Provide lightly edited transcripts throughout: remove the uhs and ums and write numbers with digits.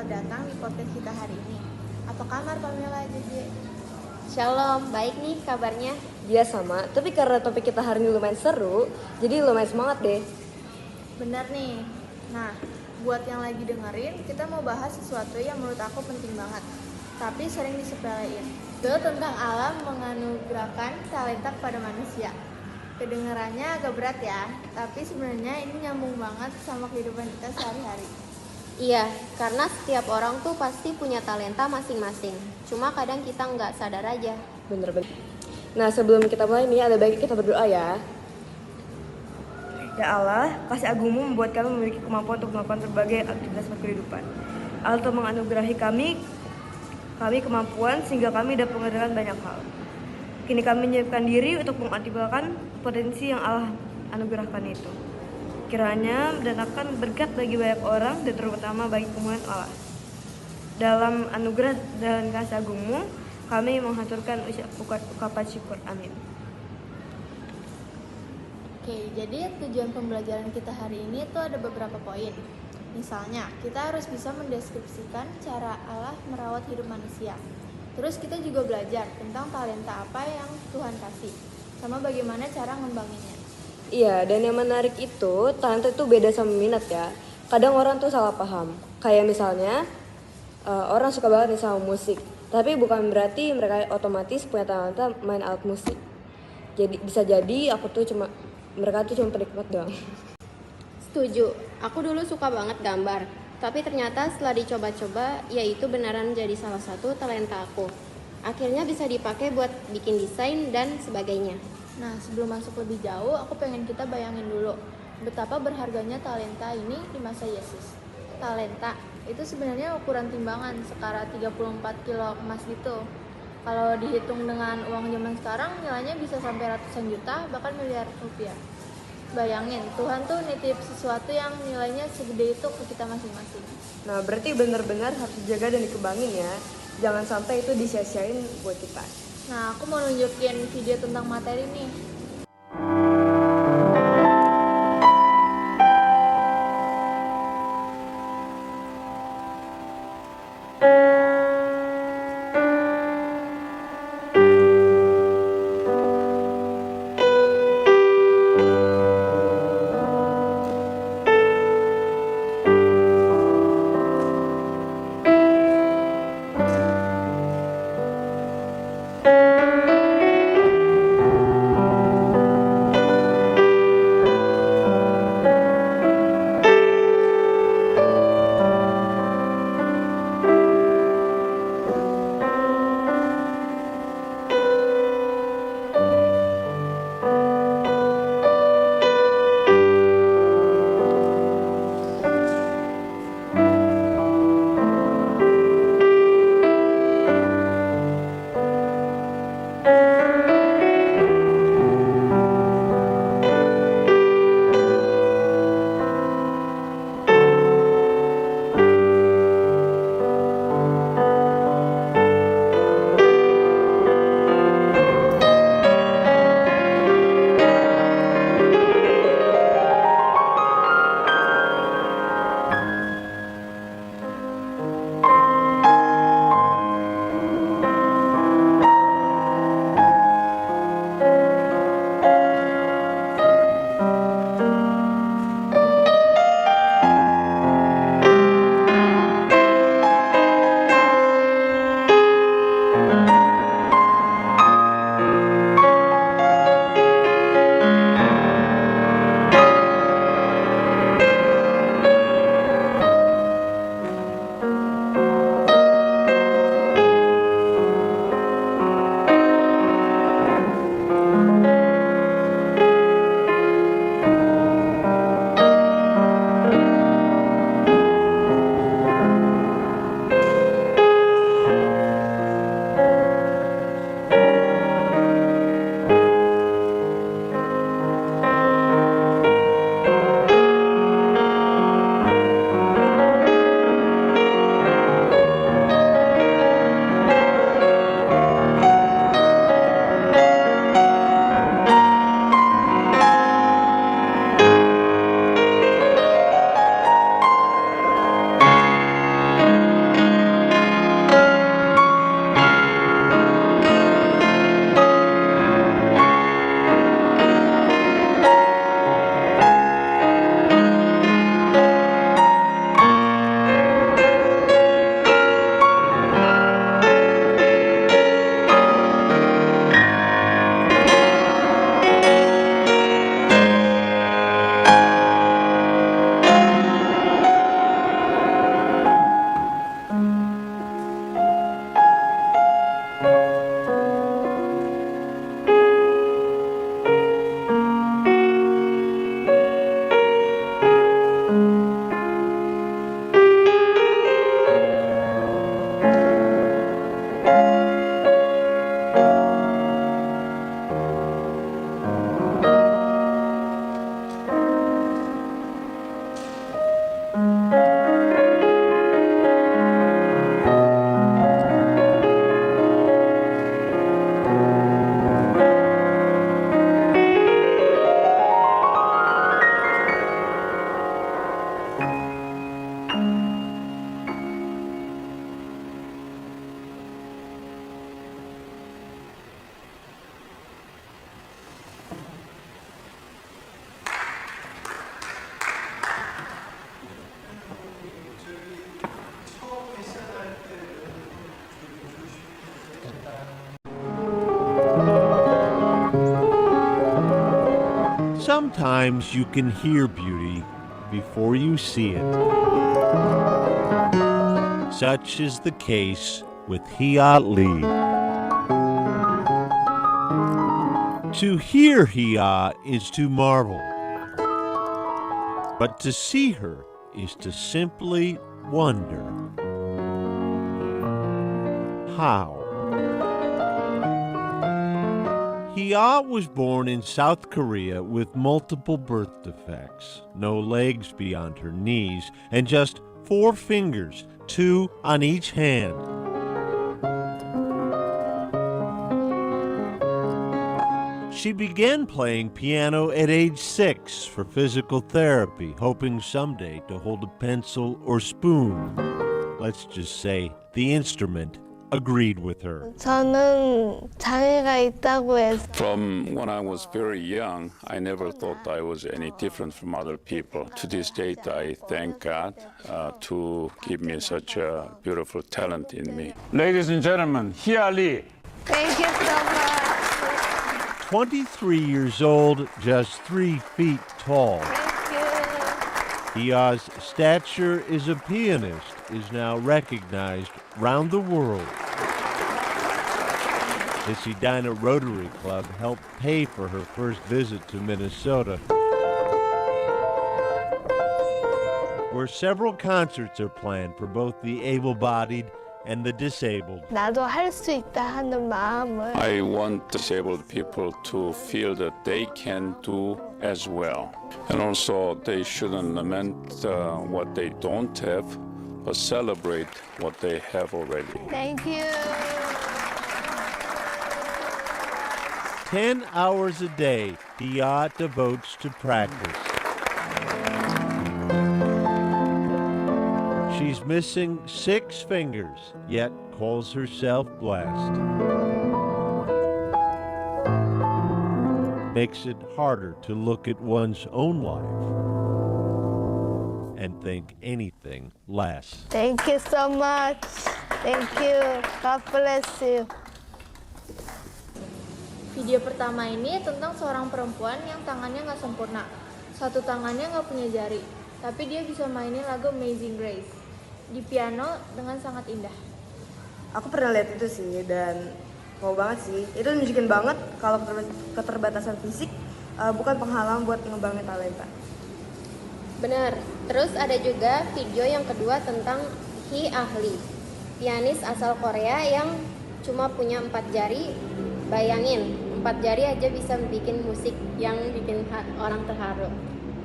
datang di podcast kita hari ini. Apa kabar Pamela, Jeje? Shalom, baik nih kabarnya. Dia sama, tapi karena topik kita hari ini lumayan seru, jadi lumayan semangat deh. Benar nih. Nah, buat yang lagi dengerin, kita mau bahas sesuatu yang menurut aku penting banget, tapi sering disepelein. Itu tentang alam menganugerahkan talenta kepada manusia. Kedengarannya agak berat ya, tapi sebenarnya ini nyambung banget sama kehidupan kita sehari-hari. Iya, karena setiap orang tuh pasti punya talenta masing-masing. Cuma kadang kita nggak sadar aja. Bener-bener. Nah, sebelum kita mulai nih, ada baiknya kita berdoa ya. Ya Allah, kasih agungmu membuat kami memiliki kemampuan untuk melakukan berbagai aktivitas berkehidupan. Allah telah menganugerahi kami kemampuan sehingga kami dapat mengerjakan banyak hal. Kini kami menyiapkan diri untuk mengaktifkan potensi yang Allah anugerahkan itu. Kiranya mendatangkan berkat bagi banyak orang dan terutama bagi kemuliaan Allah. Dalam anugerah dan kasih agungmu, kami menghaturkan ucapan syukur. Amin. Oke, jadi tujuan pembelajaran kita hari ini tuh ada beberapa poin. Misalnya, kita harus bisa mendeskripsikan cara Allah merawat hidup manusia. Terus kita juga belajar tentang talenta apa yang Tuhan kasih, sama bagaimana cara ngembanginnya. Iya, dan yang menarik itu, talenta itu beda sama minat ya. Kadang orang tuh salah paham. Kayak misalnya, orang suka banget nih sama musik, tapi bukan berarti mereka otomatis punya talenta main alat musik. Jadi bisa jadi mereka tuh cuma penikmat doang. Setuju, aku dulu suka banget gambar. Tapi ternyata setelah dicoba-coba, ya itu beneran jadi salah satu talenta aku. Akhirnya bisa dipakai buat bikin desain dan sebagainya. Nah, sebelum masuk lebih jauh, aku pengen kita bayangin dulu betapa berharganya talenta ini di masa Yesus. Talenta itu sebenarnya ukuran timbangan sekara 34 kilo emas gitu. Kalau dihitung dengan uang zaman sekarang, nilainya bisa sampai ratusan juta, bahkan miliar rupiah. Bayangin, Tuhan tuh nitip sesuatu yang nilainya segede itu ke kita masing-masing. Nah, berarti benar-benar harus dijaga dan dikembangin ya. Jangan sampai itu disia-siain buat kita. Nah, aku mau nunjukin video tentang materi nih. Sometimes you can hear beauty before you see it. Such is the case with Hia Lee. To hear Hia is to marvel, but to see her is to simply wonder. How? Hia was born in South Korea with multiple birth defects, no legs beyond her knees, and just 4 fingers, 2 on each hand. She began playing piano at age 6 for physical therapy, hoping someday to hold a pencil or spoon. Let's just say the instrument agreed with her. 저는 장애가 있다고 해서 From when I was very young, I never thought I was any different from other people. To this date, I thank God to give me such a beautiful talent in me. Ladies and gentlemen, Hia Lee. Thank you so much. 23 years old, just 3 feet tall. Thank you. Hia's stature as a pianist is now recognized round the world. The Edina Rotary Club helped pay for her first visit to Minnesota, where several concerts are planned for both the able-bodied and the disabled. 나도 할 수 있다 하는 마음을 I want disabled people to feel that they can do as well. And also, they shouldn't lament what they don't have, but celebrate what they have already. Thank you. 10 hours a day, Hia devotes to practice. She's missing 6 fingers, yet calls herself blessed. Makes it harder to look at one's own life and think anything less. Thank you so much. Thank you. God bless you. Video pertama ini tentang seorang perempuan yang tangannya nggak sempurna. Satu tangannya nggak punya jari, tapi dia bisa mainin lagu Amazing Grace di piano dengan sangat indah. Aku pernah lihat itu sih dan mau banget sih. Itu nunjukin banget kalau keterbatasan fisik bukan penghalang buat ngembangin talenta. Benar. Terus ada juga video yang kedua tentang Hia Lee, pianis asal Korea yang cuma punya 4 jari. Bayangin, 4 jari aja bisa bikin musik yang bikin orang terharu.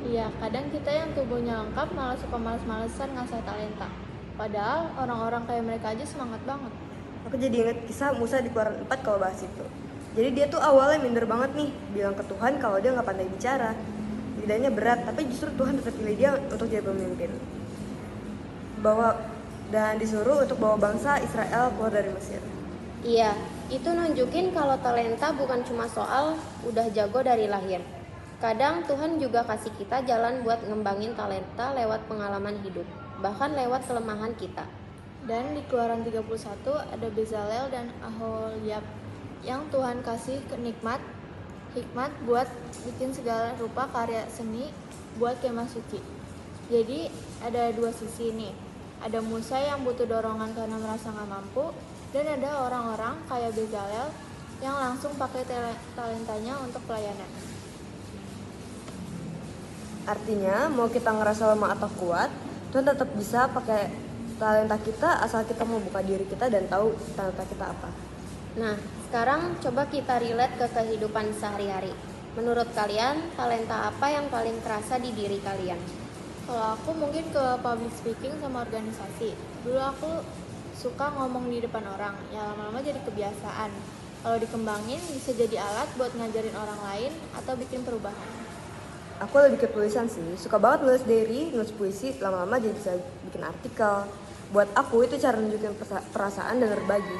Iya, kadang kita yang tubuhnya lengkap malah suka males-malesan ngasah talenta. Padahal orang-orang kayak mereka aja semangat banget. Aku jadi inget kisah Musa di Keluaran 4 kalau bahas itu. Jadi dia tuh awalnya minder banget nih, bilang ke Tuhan kalau dia nggak pandai bicara. Lidahnya berat, tapi justru Tuhan tetap pilih dia untuk jadi pemimpin. Dan disuruh untuk bawa bangsa Israel keluar dari Mesir. Iya, itu nunjukin kalau talenta bukan cuma soal udah jago dari lahir. Kadang Tuhan juga kasih kita jalan buat ngembangin talenta lewat pengalaman hidup, bahkan lewat kelemahan kita. Dan di Keluaran 31 ada Bezalel dan Aholiab yang Tuhan kasih hikmat buat bikin segala rupa karya seni buat kemah suci. Jadi ada 2 sisi nih. Ada Musa yang butuh dorongan karena merasa gak mampu, dan ada orang-orang kayak Bezalel yang langsung pakai talentanya untuk pelayanan. Artinya mau kita ngerasa lemah atau kuat, Tuhan tetap bisa pakai talenta kita asal kita mau buka diri kita dan tahu talenta kita apa. Nah, sekarang coba kita relate ke kehidupan sehari-hari. Menurut kalian, talenta apa yang paling terasa di diri kalian? Kalau aku mungkin ke public speaking sama organisasi. Dulu aku suka ngomong di depan orang, ya lama-lama jadi kebiasaan. Kalau dikembangin bisa jadi alat buat ngajarin orang lain atau bikin perubahan. Aku lebih ke tulisan sih, suka banget nulis diary, nulis puisi, lama-lama jadi bisa bikin artikel. Buat aku itu cara nunjukin perasaan dan berbagi.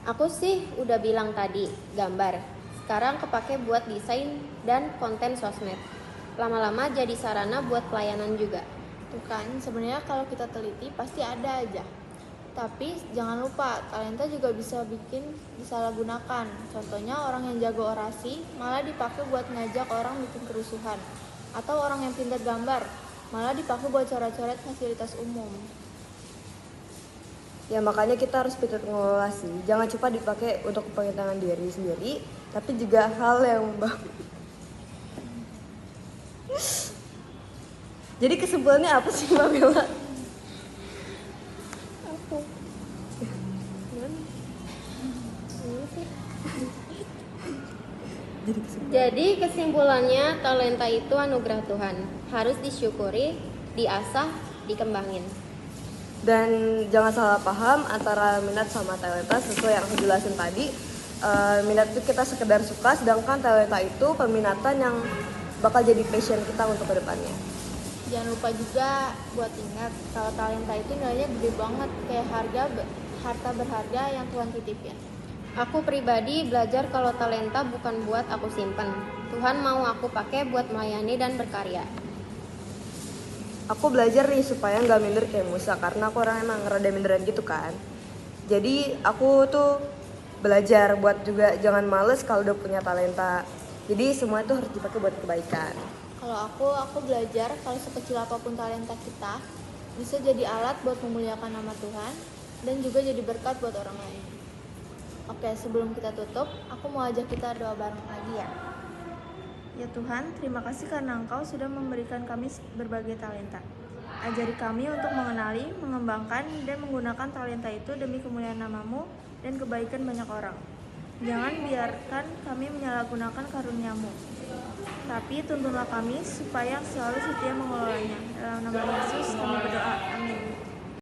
Aku sih udah bilang tadi, gambar. Sekarang kepake buat desain dan konten sosmed. Lama-lama jadi sarana buat pelayanan juga. Tuh kan, sebenarnya kalau kita teliti pasti ada aja. Tapi jangan lupa, talenta juga bisa bikin disalahgunakan. Contohnya orang yang jago orasi malah dipakai buat ngajak orang bikin kerusuhan. Atau orang yang pintar gambar malah dipakai buat coret-coret fasilitas umum. Ya makanya kita harus pintar mengelola sih. Jangan cuma dipakai untuk kepentingan diri sendiri, tapi juga hal yang Jadi kesimpulannya apa sih Mbak Bella? Jadi kesimpulannya talenta itu anugerah Tuhan, harus disyukuri, diasah, dikembangin. Dan jangan salah paham antara minat sama talenta sesuai yang aku jelasin tadi. Minat itu kita sekedar suka, sedangkan talenta itu peminatan yang bakal jadi passion kita untuk kedepannya. Jangan lupa juga buat ingat kalau talenta itu nilainya gede banget, kayak harta berharga yang Tuhan titipin. Aku pribadi belajar kalau talenta bukan buat aku simpen. Tuhan mau aku pakai buat melayani dan berkarya. Aku belajar nih supaya nggak minder kayak Musa, karena aku orang emang rada minderan gitu kan. Jadi aku tuh belajar buat juga jangan males kalau udah punya talenta. Jadi semua itu harus dipakai buat kebaikan. Kalau aku belajar kalau sekecil apapun talenta kita bisa jadi alat buat memuliakan nama Tuhan dan juga jadi berkat buat orang lain. Oke, sebelum kita tutup, aku mau ajak kita doa bareng lagi ya. Ya Tuhan, terima kasih karena Engkau sudah memberikan kami berbagai talenta. Ajari kami untuk mengenali, mengembangkan, dan menggunakan talenta itu demi kemuliaan nama-Mu dan kebaikan banyak orang. Jangan biarkan kami menyalahgunakan karunia-Mu, tapi tuntunlah kami supaya selalu setia mengelolanya. Dalam nama Yesus kami berdoa, amin.